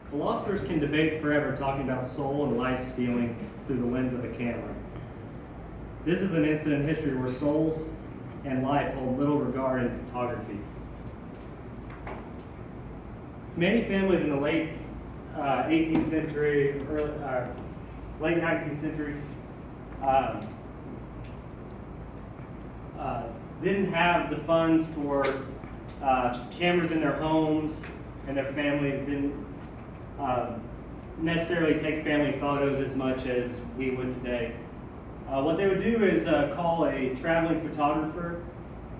Philosophers can debate forever talking about soul and life stealing through the lens of a camera. This is an instant in history where souls and life hold little regard in photography. Many families in the late 18th century, late 19th century, didn't have the funds for cameras in their homes, and their families didn't necessarily take family photos as much as we would today. What they would do is call a traveling photographer,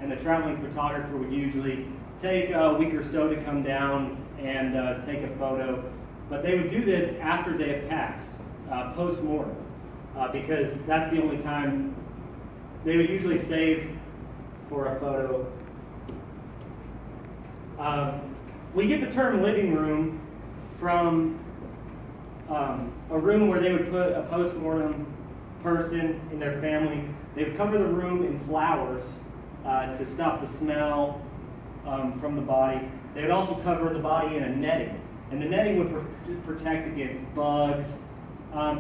and the traveling photographer would usually take a week or so to come down and take a photo. But they would do this after they have passed, post-mortem, because that's the only time they would usually save for a photo. We get the term living room from a room where they would put a post-mortem person in their family. They would cover the room in flowers to stop the smell from the body. They would also cover the body in a netting, and the netting would protect against bugs.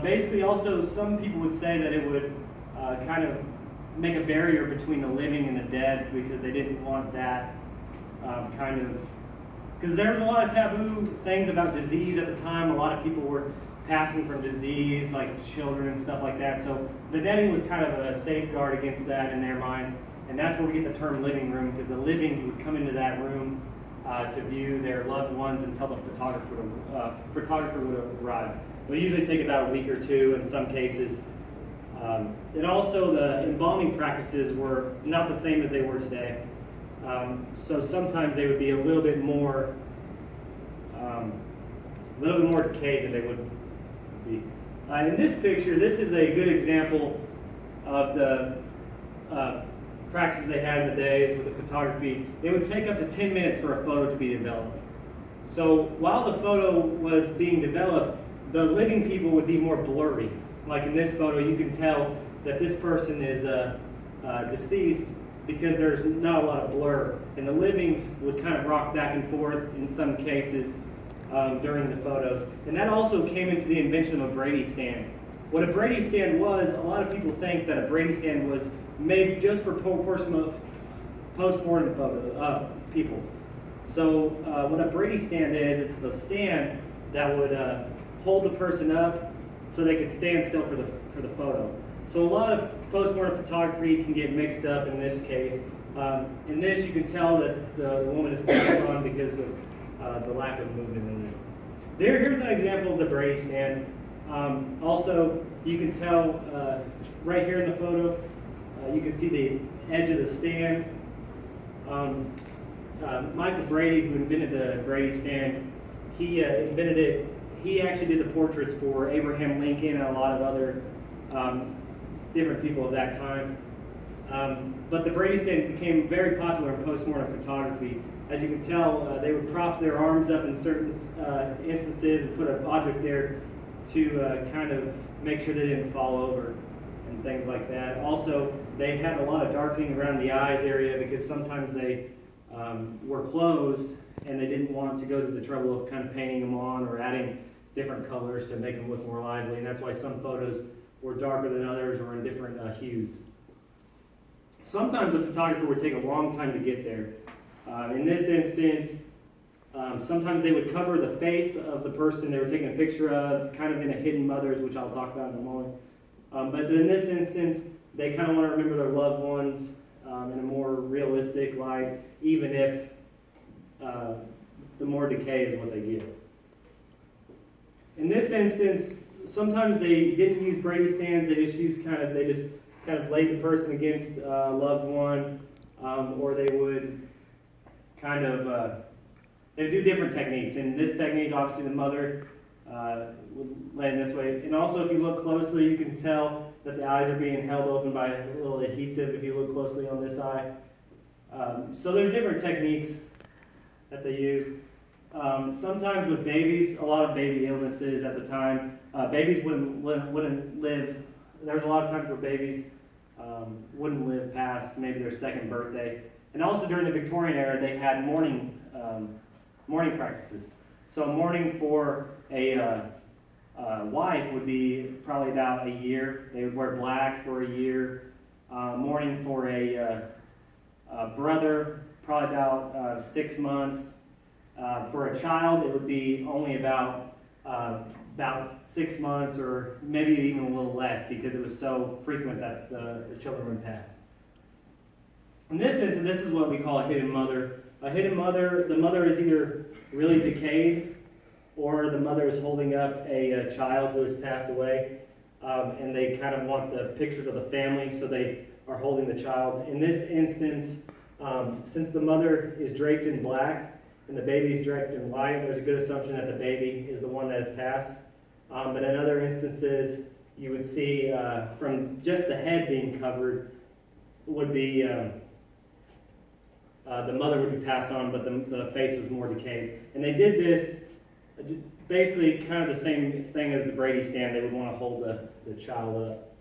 Basically, also, some people would say that it would kind of make a barrier between the living and the dead, because they didn't want that because there was a lot of taboo things about disease at the time. A lot of people were passing from disease, like children and stuff like that. So the netting was kind of a safeguard against that in their minds. And that's where we get the term living room, because the living would come into that room to view their loved ones until the photographer would arrive. It would usually take about a week or two in some cases. And also the embalming practices were not the same as they were today. So sometimes they would be a little bit more decayed than they would be. In this picture, this is a good example of the practices they had in the days with the photography. It would take up to 10 minutes for a photo to be developed. So while the photo was being developed, the living people would be more blurry. Like in this photo, you can tell that this person is deceased because there's not a lot of blur. And the livings would kind of rock back and forth in some cases during the photos. And that also came into the invention of a Brady stand. What a Brady stand was, a lot of people think that a Brady stand was made just for post-mortem people. So what a Brady stand is, it's a stand that would hold the person up so they could stand still for the photo. So a lot of post-mortem photography can get mixed up in this case. In this, you can tell that the woman is passed on because of the lack of movement in there. Here's an example of the Brady stand. Also, you can tell right here in the photo, you can see the edge of the stand. Michael Brady, who invented the Brady stand, he invented it. He actually did the portraits for Abraham Lincoln and a lot of other different people of that time. But the Brady stand became very popular in post-mortem photography. As you can tell, they would prop their arms up in certain instances and put an object there to kind of make sure they didn't fall over and things like that. Also, they had a lot of darkening around the eyes area because sometimes they were closed and they didn't want to go through the trouble of kind of painting them on or adding different colors to make them look more lively. And that's why some photos were darker than others or in different hues. Sometimes the photographer would take a long time to get there. In this instance, sometimes they would cover the face of the person they were taking a picture of, kind of in a hidden mothers, which I'll talk about in a moment. But in this instance, they kind of want to remember their loved ones in a more realistic light, even if the more decay is what they get. In this instance, sometimes they didn't use Brady stands. They just kind of laid the person against a loved one, or they would kind of they do different techniques. In this technique, obviously the mother would lay in this way. And also, if you look closely, you can tell that the eyes are being held open by a little adhesive if you look closely on this eye. So there's different techniques that they use. Sometimes with babies, a lot of baby illnesses at the time, babies wouldn't live. There was a lot of times where babies wouldn't live past maybe their second birthday. And also during the Victorian era, they had mourning practices. So mourning for a wife would be probably about a year. They would wear black for a year. Mourning for a brother, probably about 6 months. For a child, it would be only about 6 months, or maybe even a little less, because it was so frequent that the children would pass. In this instance, this is what we call a hidden mother. A hidden mother, the mother is either really decayed, or the mother is holding up a child who has passed away, and they kind of want the pictures of the family, so they are holding the child. In this instance, since the mother is draped in black and the baby is draped in white, there's a good assumption that the baby is the one that has passed. But in other instances, you would see from just the head being covered would be the mother would be passed on, but the face was more decayed. And they did this basically kind of the same thing as the Brady stand. They would want to hold the child up.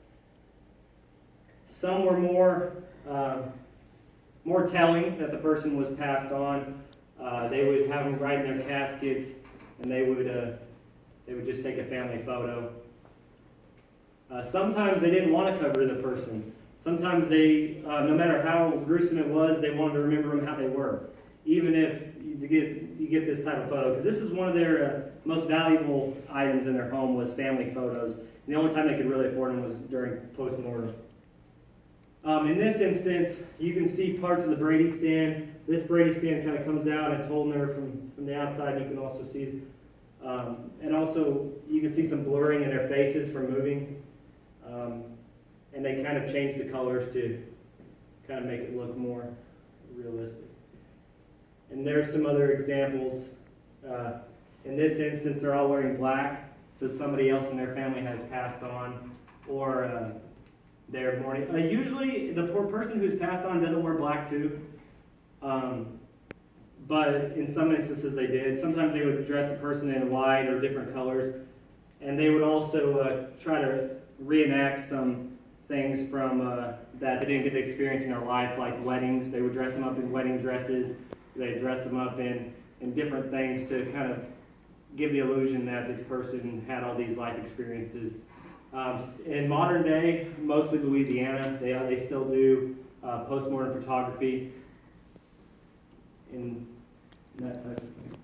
Some were more telling that the person was passed on. They would have them write in their caskets, and they would just take a family photo. Sometimes they didn't want to cover the person. Sometimes they, no matter how gruesome it was, they wanted to remember them how they were, even if you get this type of photo, because this is one of their most valuable items in their home was family photos. And the only time they could really afford them was during post-mortem. In this instance, you can see parts of the Brady stand. This Brady stand kind of comes out. It's holding her from the outside. You can also see, and also you can see some blurring in their faces from moving. And they kind of change the colors to kind of make it look more realistic. And there's some other examples. In this instance, they're all wearing black, so somebody else in their family has passed on, or they're mourning. Usually, the poor person who's passed on doesn't wear black too, but in some instances they did. Sometimes they would dress the person in white or different colors, and they would also try to reenact some things from that they didn't get to experience in their life, like weddings. They would dress them up in wedding dresses. They'd dress them up in different things to kind of give the illusion that this person had all these life experiences. In modern day, mostly Louisiana, they still do post-mortem photography in that type of thing.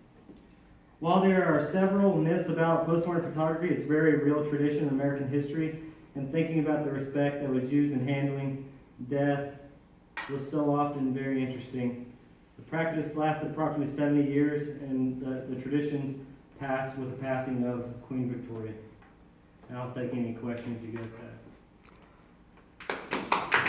While there are several myths about post-mortem photography, it's a very real tradition in American history, and thinking about the respect that was used in handling death was so often very interesting. The practice lasted approximately 70 years, and the traditions passed with the passing of Queen Victoria. And I'll take any questions you guys have.